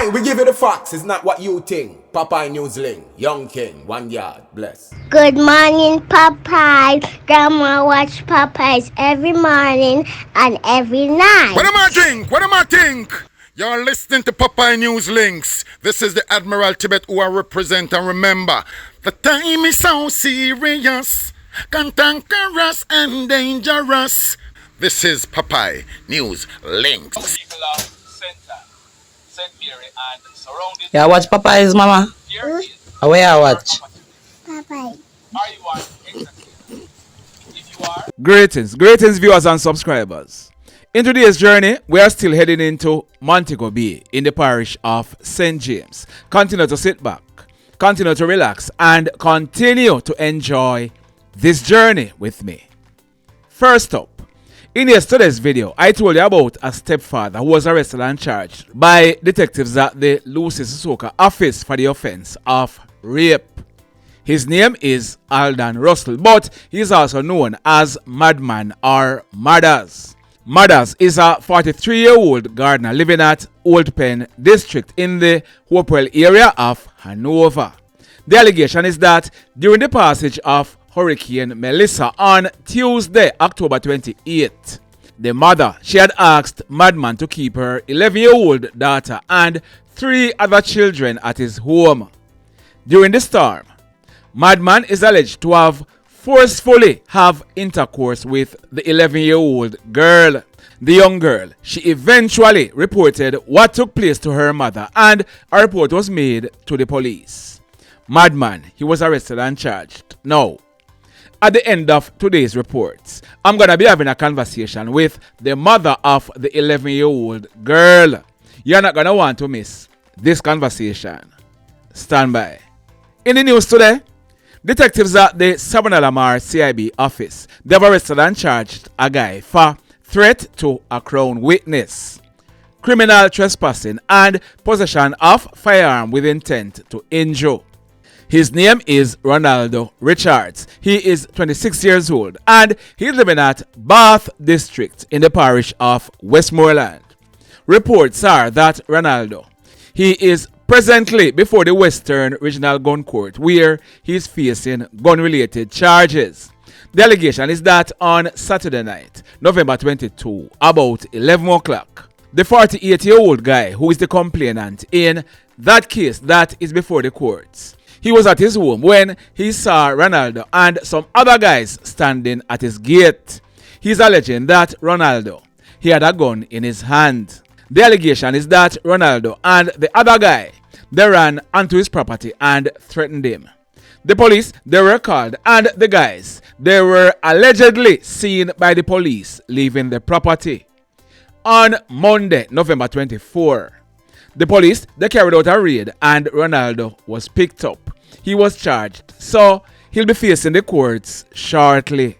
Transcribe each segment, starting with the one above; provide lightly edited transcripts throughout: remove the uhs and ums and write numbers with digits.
Aye, we give you the facts. It's not what you think. Popeye Newsling, Young King, 1 yard, bless. Good morning, Popeye. Grandma watch Popeyes every morning and every night. What am I think? What am I think? You're listening to Popeye News Links. This is the Admiral Tibet who I represent, and remember, the time is so serious, cantankerous and dangerous. This is Popeye News Links. People of Center, St. Mary and surrounding. Yeah, watch Popeyes, mama. Here is Where I watch? Popeye. are you on exactly? If you are, Greetings viewers and subscribers. In today's journey, we are still heading into Montego Bay in the parish of St. James. Continue to sit back, continue to relax, and continue to enjoy this journey with me. First up, in yesterday's video, I told you about a stepfather who was arrested and charged by detectives at the Lucy Sissoko office for the offense of rape. His name is Aldon Russell, but he is also known as Madman or Madders. Madders is a 43-year-old gardener living at Old Pen district in the Hopewell area of Hanova. The allegation is that during the passage of Hurricane Melissa on Tuesday, October 28th, the mother, she had asked Madman to keep her 11-year-old daughter and 3 other children at his home. During the storm, Madman is alleged to have forcefully have intercourse with the 11-year-old girl. The young girl, she eventually reported what took place to her mother, and a report was made to the police. Madman, he was arrested and charged. Now, at the end of today's reports, I'm going to be having a conversation with the mother of the 11-year-old girl. You're not going to want to miss this conversation. Stand by. In the news today, detectives at the Savannah Lamar CIB office, they have arrested and charged a guy for threat to a crown witness, criminal trespassing, and possession of firearm with intent to injure. His name is Ronaldo Richards. He is 26 years old and he's living at Bath District in the parish of Westmoreland. Reports are that Ronaldo, he is presently before the Western Regional Gun Court where he is facing gun-related charges. The allegation is that on Saturday night, November 22, about 11 o'clock, the 48-year-old guy who is the complainant in that case that is before the courts, he was at his home when he saw Ronaldo and some other guys standing at his gate. He's alleging that Ronaldo, he had a gun in his hand. The allegation is that Ronaldo and the other guy, they ran onto his property and threatened him. The police, they were called, and the guys, they were allegedly seen by the police leaving the property. On Monday, November 24, the police, they carried out a raid and Ronaldo was picked up. He was charged, so he'll be facing the courts shortly.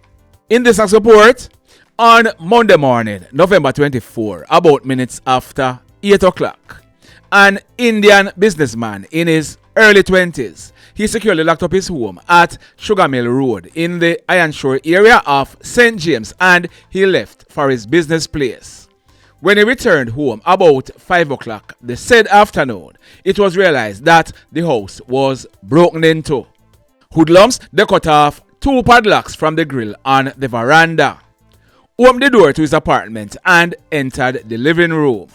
In this next report, on Monday morning, November 24, about minutes after 8 o'clock, an Indian businessman in his early 20s, he securely locked up his home at Sugar Mill Road in the Ironshore area of St. James and he left for his business place. When he returned home about 5 o'clock the said afternoon, it was realized that the house was broken into. Hoodlums, they cut off 2 padlocks from the grill on the veranda, opened the door to his apartment and entered the living room,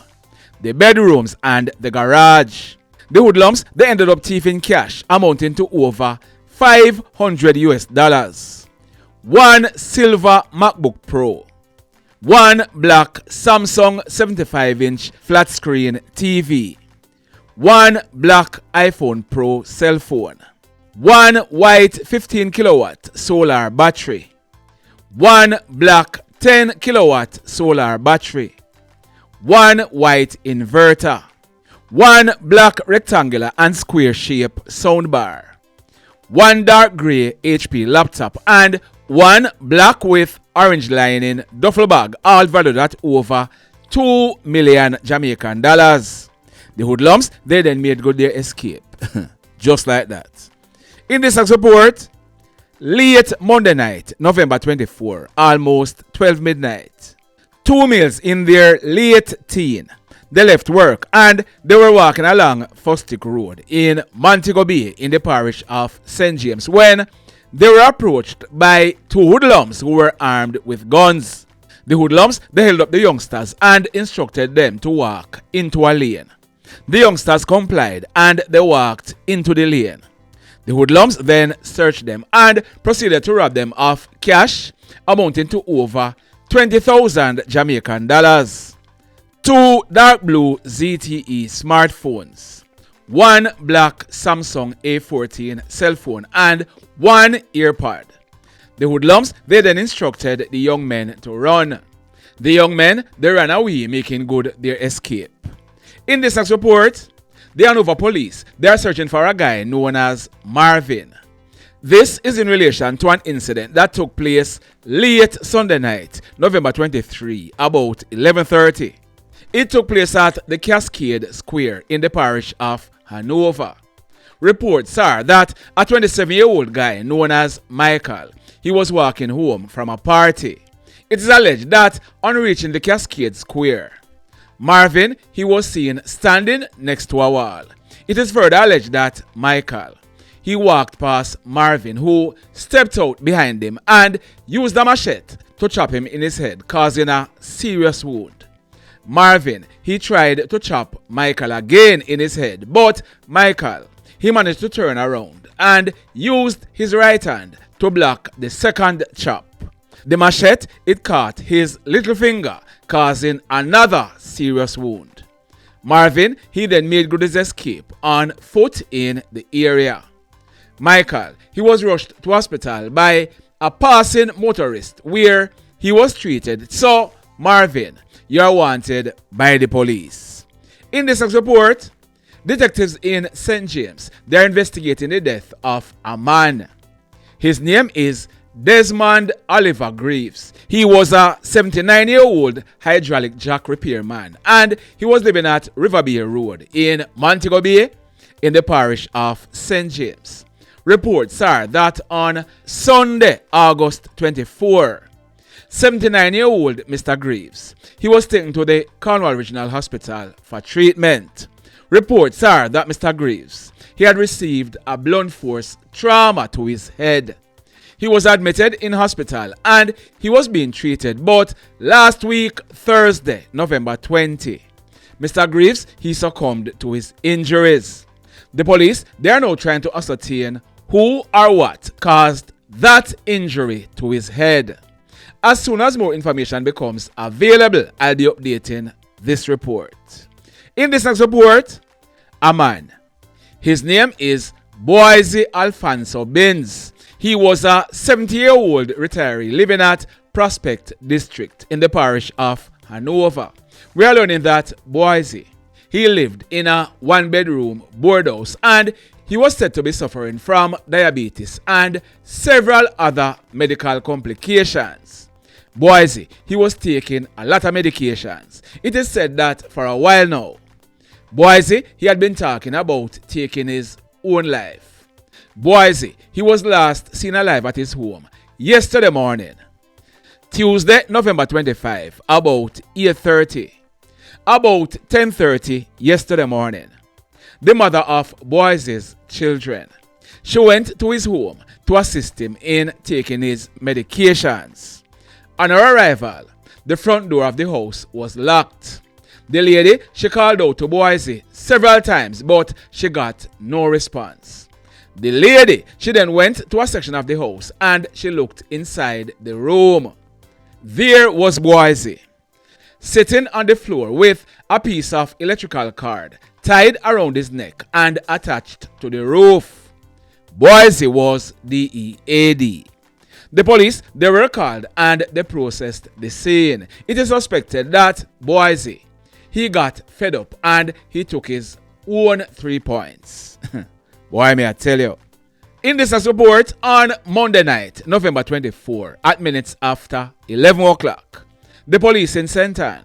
the bedrooms and the garage. The hoodlums, they ended up thieving cash amounting to over $500, 1 silver MacBook Pro, 1 black Samsung 75-inch flat screen TV, 1 black iPhone Pro cell phone, 1 white 15 kilowatt solar battery, 1 black 10 kilowatt solar battery, 1 white inverter, 1 black rectangular and square shape soundbar, 1 dark gray HP laptop, and 1 black with orange lining duffel bag, all valued at over 2 million Jamaican dollars. The hoodlums, they then made good their escape. Just like that. In this next report, late Monday night, November 24, almost 12 midnight, 2 males in their late teen, They left work and they were walking along Fosdick Road in Montego Bay in the parish of St. James when they were approached by two hoodlums who were armed with guns. The hoodlums, they held up the youngsters and instructed them to walk into a lane. The youngsters complied and they walked into the lane. The hoodlums then searched them and proceeded to rob them of cash amounting to over 20,000 Jamaican dollars, 2 dark blue ZTE smartphones, 1 black Samsung A14 cell phone, and 1 earpod. The hoodlums, they then instructed the young men to run. The young men, they ran away, making good their escape. In this next report, the Hanova police, they are searching for a guy known as Marvin. This is in relation to an incident that took place late Sunday night, November 23, about 11:30. It took place at the Cascade Square in the parish of Hanova. Reports are that a 27-year-old guy known as Michael, he was walking home from a party. It is alleged that on reaching the Cascade Square, Marvin, he was seen standing next to a wall. It is further alleged that Michael, he walked past Marvin, who stepped out behind him and used a machete to chop him in his head, causing a serious wound. Marvin, he tried to chop Michael again in his head, but Michael, he managed to turn around and used his right hand to block the second chop. The machete, it caught his little finger, causing another serious wound. Marvin, he then made good his escape on foot in the area. Michael, he was rushed to hospital by a passing motorist where he was treated. So, Marvin, you are wanted by the police. In this next report, detectives in St. James, they are investigating the death of a man. His name is Desmond Oliver Greaves. He was a 79-year-old hydraulic jack repairman and he was living at Riverbay Road in Montego Bay in the parish of St. James. Reports are that on Sunday, August 24, 79-year-old Mr. Greaves, he was taken to the Cornwall Regional Hospital for treatment. Reports are that Mr. Greaves, he had received a blunt force trauma to his head. He was admitted in hospital and he was being treated, but last week, Thursday, November 20, Mr. Greaves, he succumbed to his injuries. The police, they are now trying to ascertain who or what caused that injury to his head. As soon as more information becomes available, I'll be updating this report. In this next report, a man. His name is Boysie Alphanso Benz. He was a 70-year-old retiree living at Prospect District in the parish of Hanova. We are learning that Boysie, he lived in a one-bedroom board house and he was said to be suffering from diabetes and several other medical complications. Boysie, he was taking a lot of medications. It is said that for a while now, Boysie, he had been talking about taking his own life. Boysie, he was last seen alive at his home yesterday morning, Tuesday, November 25, about 8:30. About 10:30 yesterday morning, the mother of Boysie's children, she went to his home to assist him in taking his medications. On her arrival, the front door of the house was locked. The lady, she called out to Boysie several times, but she got no response. The lady, she then went to a section of the house and she looked inside the room. There was Boysie, sitting on the floor with a piece of electrical cord tied around his neck and attached to the roof. Boysie was DEAD. The police, they were called and they processed the scene. It is suspected that Boysie, he got fed up and he took his own 3 points. Why may I tell you? In this report, on Monday night, November 24, at minutes after 11 o'clock, the police in St. Ann,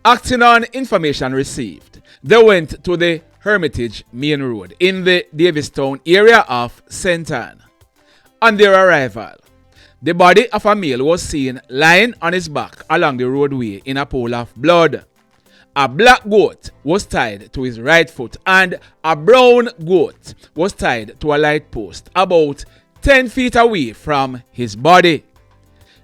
acting on information received, they went to the Hermitage Main Road in the Davistown area of St. Ann. On their arrival, the body of a male was seen lying on his back along the roadway in a pool of blood. A black goat was tied to his right foot and a brown goat was tied to a light post about 10 feet away from his body.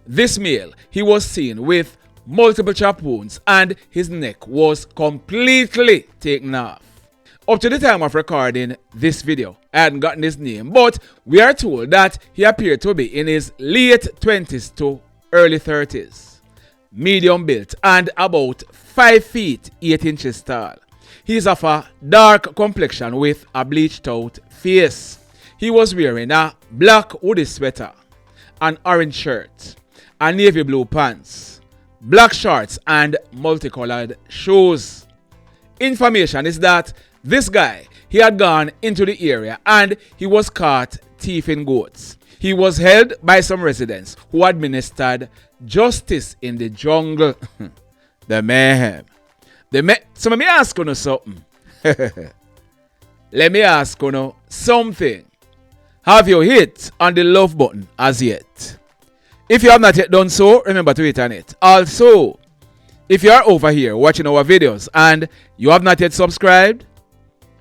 This male, he was seen with multiple chop wounds and his neck was completely taken off. Up to the time of recording this video, I hadn't gotten his name, but we are told that he appeared to be in his late 20s to early 30s. Medium built and about 5 feet 8 inches tall. He is of a dark complexion with a bleached out face. He was wearing a black hoodie sweater, an orange shirt, a navy blue pants, black shorts and multicolored shoes. Information is that this guy, he had gone into the area and he was caught thieving goats. He was held by some residents who administered justice in the jungle. The mayhem. So let me ask you something. Let me ask you something. Have you hit on the love button as yet? If you have not yet done so, remember to hit on it. Also, if you are over here watching our videos and you have not yet subscribed,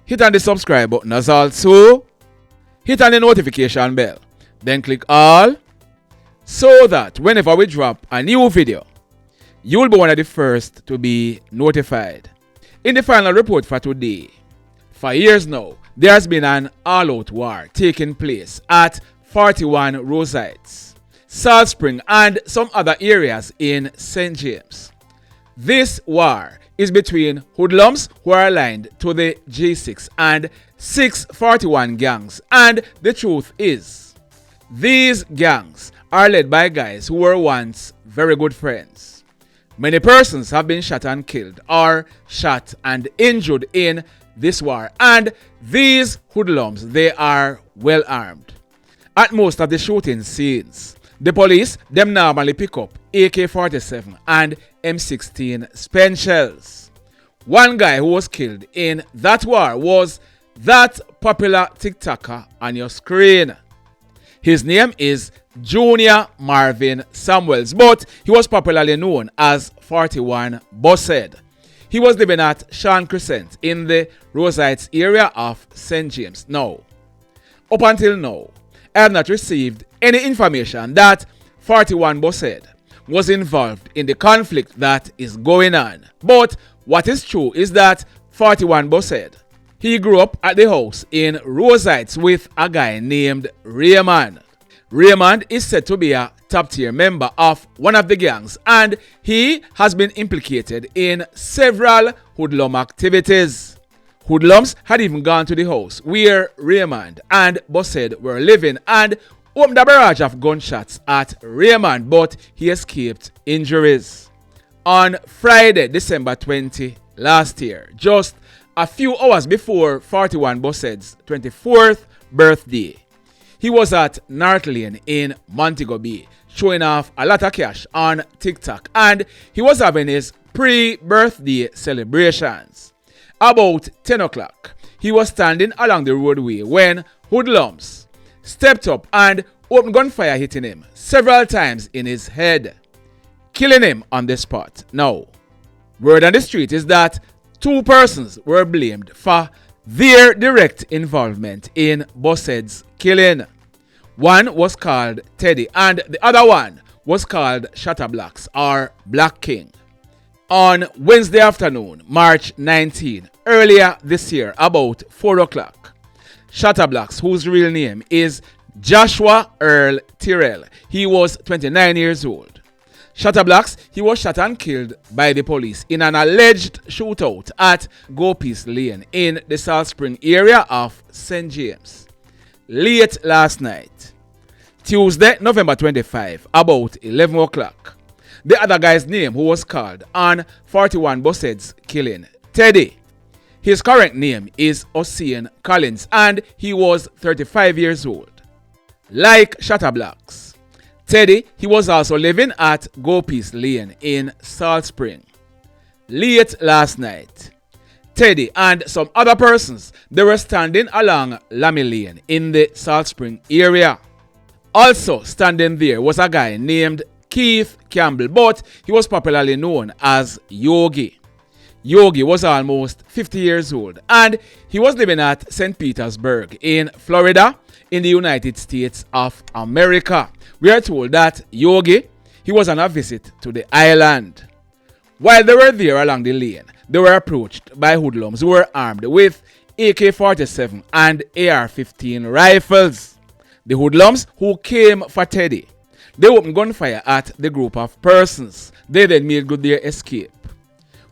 hit on the subscribe button as also hit on the notification bell. Then click all so that whenever we drop a new video, you will be one of the first to be notified. In the final report for today, for years now, there has been an all-out war taking place at 41 Rosites, Salt Spring and some other areas in St. James. This war is between hoodlums who are aligned to the G6 and 641 gangs, and the truth is, these gangs are led by guys who were once very good friends. Many persons have been shot and killed or shot and injured in this war, and these hoodlums, they are well armed. At most of the shooting scenes, the police, them normally pick up AK-47 and M16 spent shells. One guy who was killed in that war was that popular TikToker on your screen. His name is Junior Marvin Samuels, but he was popularly known as 41 Busshead. He was living at Sean Crescent in the Rosites area of St. James. Now, up until now, I have not received any information that 41 Busshead was involved in the conflict that is going on. But what is true is that 41 Busshead, he grew up at the house in Rosites with a guy named Raymond. Raymond is said to be a top-tier member of one of the gangs, and he has been implicated in several hoodlum activities. Hoodlums had even gone to the house where Raymond and Busshead were living and opened a barrage of gunshots at Raymond, but he escaped injuries. On Friday, December 20 last year, just a few hours before 41 Busshead's 24th birthday, he was at North Lane in Montego Bay, showing off a lot of cash on TikTok, and he was having his pre-birthday celebrations. About 10 o'clock, he was standing along the roadway when hoodlums stepped up and opened gunfire, hitting him several times in his head, killing him on the spot. Now, word on the street is that 2 persons were blamed for their direct involvement in Busshead's killing. One was called Teddy and the other one was called Shotta or Black King. On Wednesday afternoon, March 19, earlier this year, about 4 o'clock, Shotta, whose real name is Joshua Earl Tyrell, he was 29 years old. Shotta, he was shot and killed by the police in an alleged shootout at Gopies Lane in the Salt Spring area of St. James. Late last night, Tuesday, November 25, about 11 o'clock, the other guy's name who was called on 41 Busshead's killing, Teddy. His current name is Osain Collins and he was 35 years old. Like Shotta, Teddy, he was also living at Gopies Lane in Salt Spring. Late last night, Teddy and some other persons, they were standing along Lammy Lane in the Salt Spring area. Also standing there was a guy named Campbell, but he was popularly known as Yogi. Yogi was almost 50 years old and he was living at St. Petersburg in Florida in the United States of America. We are told that Yogi, he was on a visit to the island. While they were there along the lane, they were approached by hoodlums who were armed with AK-47 and AR-15 rifles. The hoodlums who came for Teddy, they opened gunfire at the group of persons. They then made good their escape.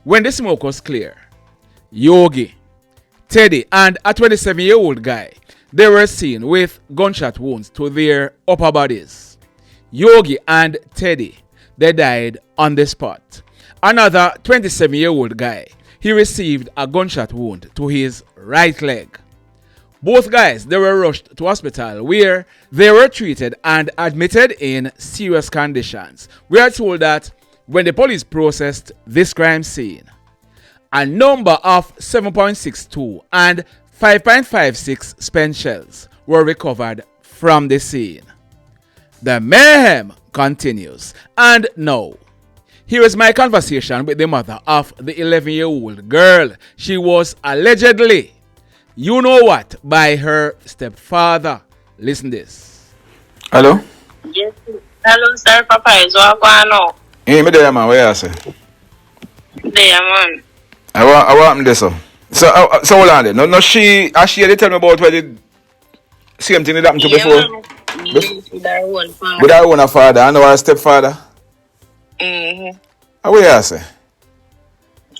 When the smoke was clear, Yogi, Teddy, and a 27-year-old guy, they were seen with gunshot wounds to their upper bodies. Yogi and Teddy, they died on the spot. Another 27-year-old guy, he received a gunshot wound to his right leg. Both guys, they were rushed to hospital where they were treated and admitted in serious conditions. We are told that when the police processed this crime scene, a number of 7.62 and 5.56 spent shells were recovered from the scene. The mayhem continues. And now, here is my conversation with the mother of the 11-year-old girl. She was allegedly, you know what, by her stepfather. Listen this. Hello? Yes. Hello, sir. Papa is what going on? Hey, me there, man. Where you say? There, man. I want this, so. So hold on there. No, she they tell me about where the same thing that happened to before. With our own father. With our own father, I know our stepfather. How you say?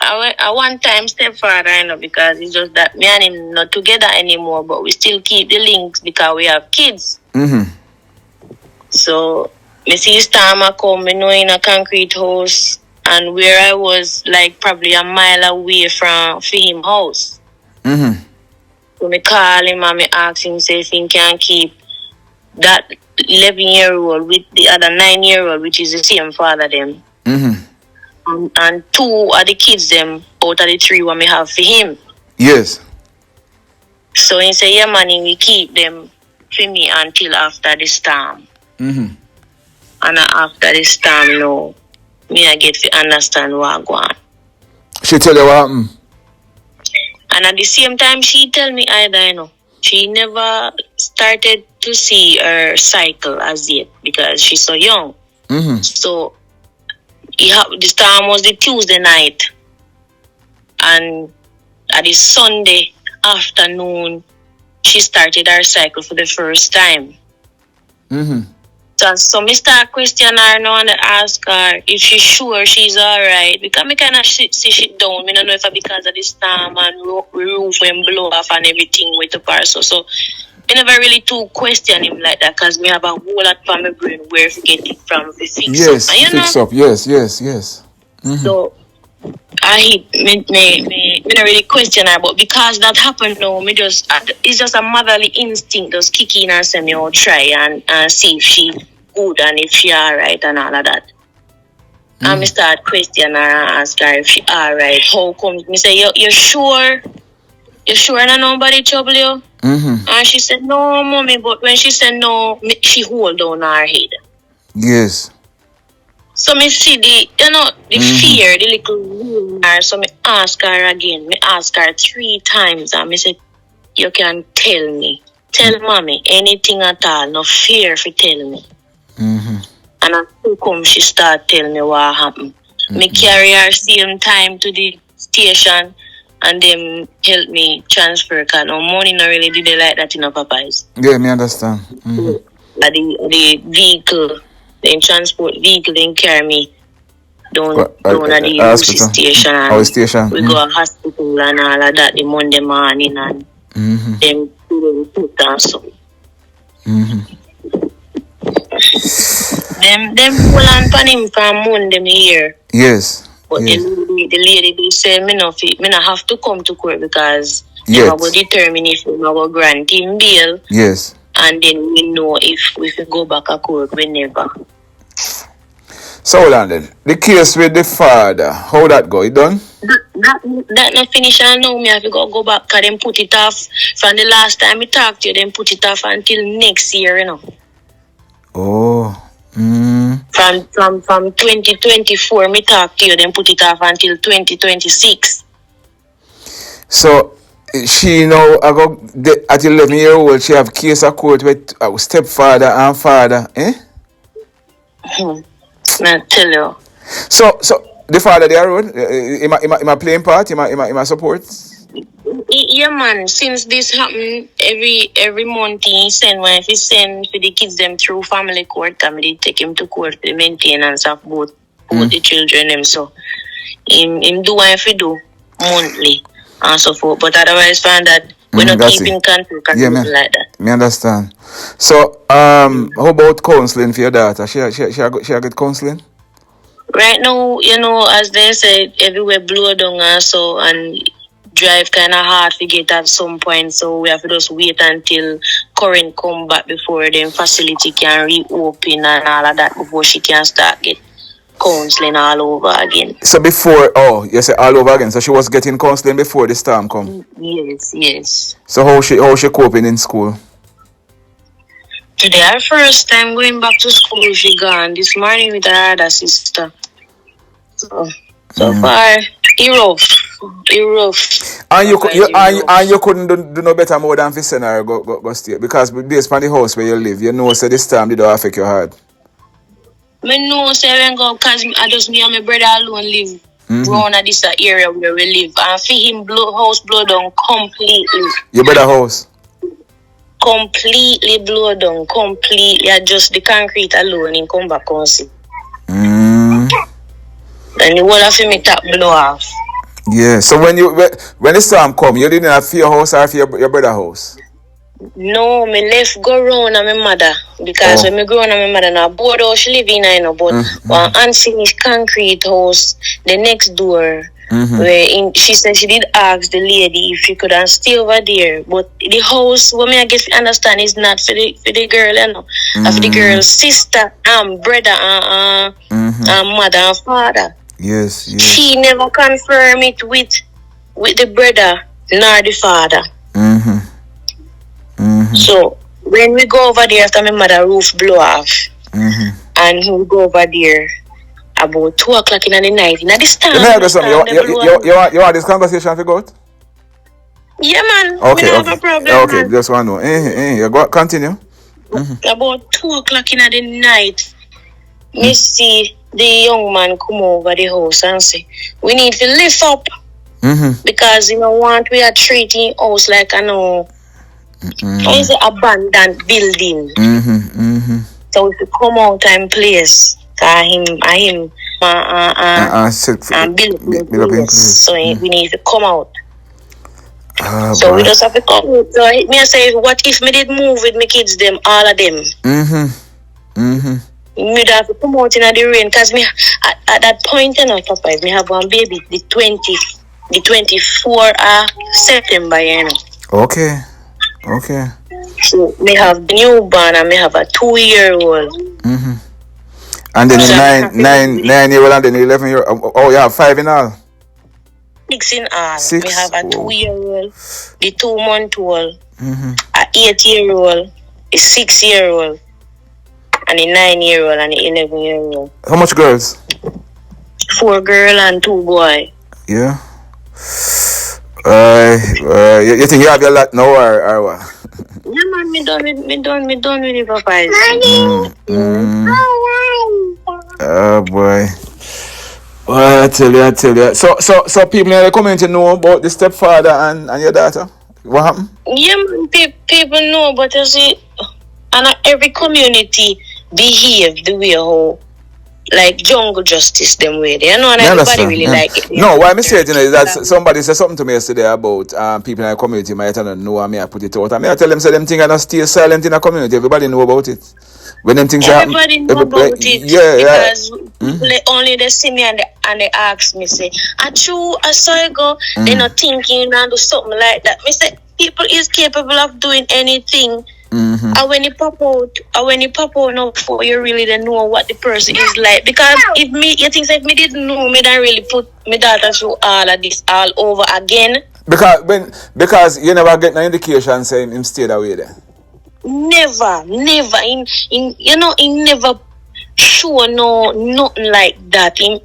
I one time stepfather, I know, because it's just that me and him not together anymore, but we still keep the links because we have kids. So, me see his time I come, me know in a concrete house, and where I was like probably a mile away from him house. So me call him and me ask him say if he can keep that 11-year-old with the other 9-year-old, which is the same father them. And 2 of the kids them out of the 3 what me have for him. Yes. So he say, yeah man, we keep them for me until after the storm. And after the storm, no, me I get to understand what go on. She tell you what happened? And at the same time, she tell me either, you know, she never started to see her cycle as yet because she's so young. So the storm was the Tuesday night, and at the Sunday afternoon, she started her cycle for the first time. So me start question her now and ask her if she's sure she's alright. Because me kind of see shit down. Me don't know if it's because of the storm and roof when blow off and everything with the car. So I never really too question him like that because me have a whole lot from my brain where to get it from the fix yes, up. And, fix up. Yes. So me not really question her, but because that happened now, it's just a motherly instinct just kick in and say me I'll try and see if she good and if she alright and all of that. And me start questioning her and ask her if she alright. How come? Me say, you sure? You sure not nobody trouble you? And she said, no, mommy, but when she said no, she hold down her head. Yes. So me see the fear, the little rumor. So me ask her again. Me ask her 3 times and me say, you can tell me. Tell mommy anything at all. No fear for tell me. And how come she start telling me what happened. Me carry her same time to the station and them help me transfer because no money not really did they like that in a Popeyes. Yeah, me understand. The vehicle, the transport vehicle, they carry me down at the UC station. Our station. We go to hospital and all of that the Monday morning and them put down some. Them pull on pan him from Monday me here. Yes. But yes. the lady they say me not have to come to court because yes. they will determine if we will grant him bail. Yes. And then we know if we can go back to court whenever. So hold on then. The case with the father, how that go? It done? That not finish and now me have to go back because them put it off from the last time we talked to you, them put it off until next year, you know. Oh. From 2024, me talk to you, then put it off until 2026. So she now at 11-year-old she have case of court with stepfather and father, eh? I tell you. So the father there road, him a playing part, him a support. Yeah, man. Since this happened, every month he send for the kids them through family court, and they take him to court for the maintenance of both the children them. So him do what he do monthly and so forth. But otherwise, find that we not keep in contact like that. Me understand. So how about counseling for your daughter? She get counseling? Right now, as they say, everywhere blow down and drive kind of hard to get at some point, so we have to just wait until current come back before the facility can reopen and all of that before she can start get counseling all over again. So before, you say all over again. So she was getting counseling before the storm come. Yes. So how she coping in school? Today, our first time going back to school, she gone this morning with her other sister. So far, he rough. And you couldn't do no better more than for send her go stay, because based on the house where you live, you know, so this time did affect your heart. I know, say when go, because I just me and my brother alone live around at this area where we live, and for him house blow down completely. Your brother house? Completely blow down, completely. Just the concrete alone in come back and see. And the whole of him top blow off. Yeah. So when the storm come, you didn't have for your house or for your brother house? No, me left go round at my mother, because when me go round at my mother now, board house she live in, but one unfinished concrete house, the next door, where she said she did ask the lady if she could stay over there, but the house, what me I guess understand, is not for the girl, for the girl's sister and brother and mother and father. Yes. She never confirmed it with the brother nor the father. So when we go over there after my mother roof blow off, and we go over there about 2 o'clock in the night. Now this time, you want this conversation to go out? Yeah, man. Okay, we don't have a problem. Okay, man. just want to know. You go continue. About 2 o'clock in the night, me see the young man come over the house and say, we need to lift up, because we are treating house like it's an abandoned building. So if you come out and place, him build up in place. So we need to come out. So we just have to come out. So me I say, what if me did move with my kids, them, all of them? Me have to come out in the rain, because me at that point, Papa, me have one baby, the 24th of September, Okay. So me have the newborn and me have a 2-year-old. And then the 9-year-old and then 11-year-old. Oh, you have 5 in all? 6 in all. 6? Me have a 2-year-old, the 2-month-old, a 8-year-old, a 6-year-old, and a 9-year-old and a 11-year-old. How much girls? 4 girls and 2 boys. Yeah. You think you have your lot now or what? Yeah, man, me done with the Papa. Oh boy. Well, I tell you. So people in the community know about the stepfather and your daughter? What happened? Yeah, man, people know, but you see, and every community behave the way how, like, jungle justice them way. You know, and everybody really like it. No, what I'm saying is that somebody said something to me yesterday about people in the community might not know, and me I put it out. And me I tell them, say them things are not stay silent in the community. Everybody know about it. When them things everybody know about it. Because only they see me and they ask me, say, I saw you go, they're not thinking and do something like that. Me say, people is capable of doing anything. And when you pop out now before you really don't know what the person is like. Because if me didn't know, me don't really put my daughter through all of this all over again. Because you never get no indication saying him stay that way there. Never. He never sure, no, nothing like that. Me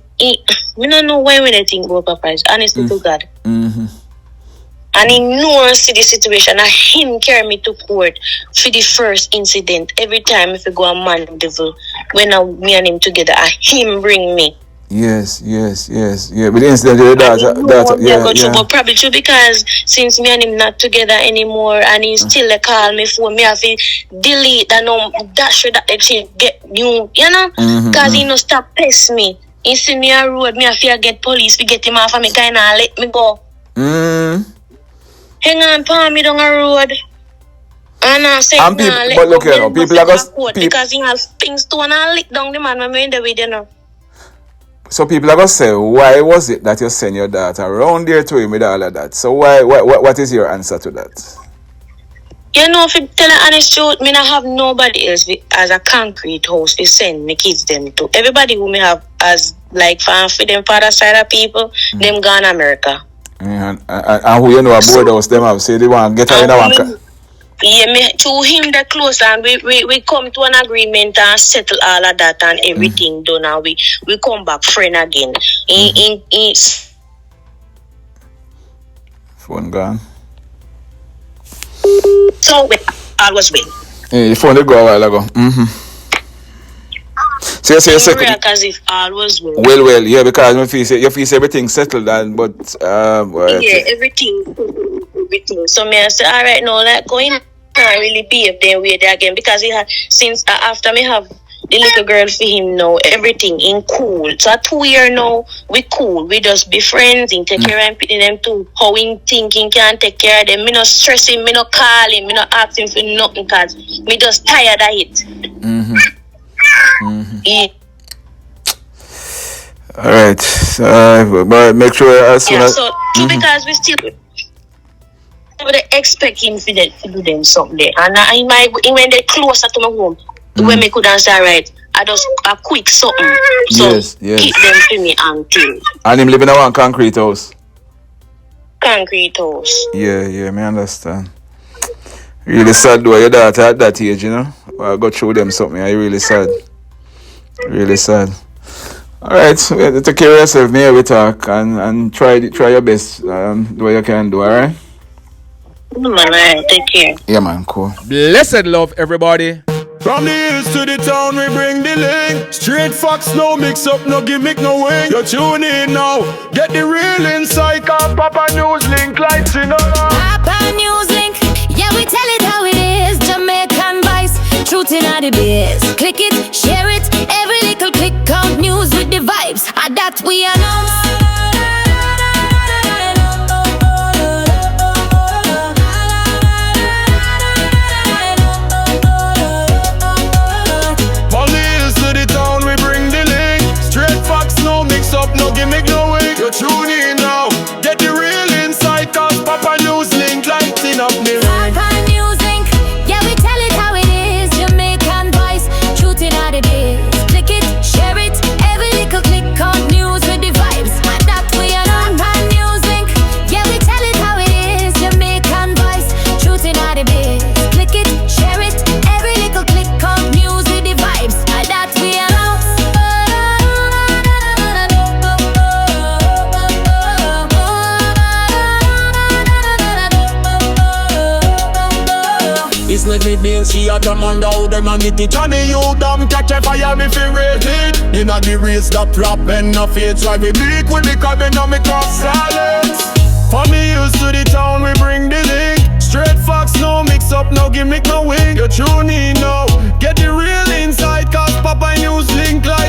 don't know why when I think about Papa is honestly to God. Mm-hmm. And he knows the situation. And him carry me to court for the first incident. Every time if we go a man devil, when me and him together, and him bring me. Yes. Yeah. But the incident with that, But probably true because since me and him not together anymore, and he still call me for me have to delete that should that they get you know, because he no stop pest me. He see me a road, me have to get police, we get him off and me kinda let me go. Hang on, palm me down a road. And I say, but look here, people are going because he has things to and I lick down the man when we in the video now. So people are going to say, why was it that you sent your daughter around there to him with all of that? So what is your answer to that? You know, if you tell the honest truth, me not have nobody else as a concrete house to send me kids them to. Everybody who me have as like for them father side of people, them gone America. And who you know a board house them have say they want to get her in a one. Yeah, me to him the close and we come to an agreement and settle all of that and everything done and we come back friend again. Phone gone. So all was well. Yeah, your phone did go a while ago. So you say your second as if all was well. Well, yeah, because you feel everything settled and but everything. So me I say, all right, now like going can't really be up there with there again because he had since after me have the little girl for him now, everything in cool. So 2 years now, we cool. We just be friends and take care and putting them to how he thinking can take care of them. Me not stress him, me not call him, me not ask him for nothing because me just tired of it. Yeah. Alright, but make sure as soon as so because we still would expect him to do them something. And when they closer to my home, when me could answer right, I just a quick something. So yes. keep them for me until. And him living in one concrete house. Concrete house. Yeah, me understand. Really sad though, your daughter at that age, you know. I got through them something, I really sad. Really sad. Alright, so take care of yourself, may we talk and try your best, do what you can do, alright? Man, take care. Yeah man, cool. Blessed love, everybody. From the hills to the town, we bring the link. Straight facts, no mix up, no gimmick, no wing. You tune in now, get the real insight. Cause Papa News Link lights in Papa News Link, yeah, we tell it how it is. Jamaican vice, truth in all the biz. Click it, share it, every little click count news with the vibes. And that we announce. No gimmick, no way. You tune in now. Get the real insight. Cause Papa News Link lighting up the Papa News Link, yeah, we tell it how it is. Jamaican voice, shooting out the biz. Click it, share it, every little click count news with the vibes. And that we are on Papa News Link, yeah, we tell it how it is. Jamaican voice, shooting out the biz. Click it, share it, every little click count news with the vibes. And that we are on. It's let me be, she a come on down, them and it Johnny, you damn catch a fire, me feel rated. Inna the race, the prop and no fades. Why we bleak with the cabin on me cross silence. From the hills to the town, we bring the link. Straight facts, no mix up, no gimmick, no wing. You tune in now, get the real insight. Cause Papa News Link like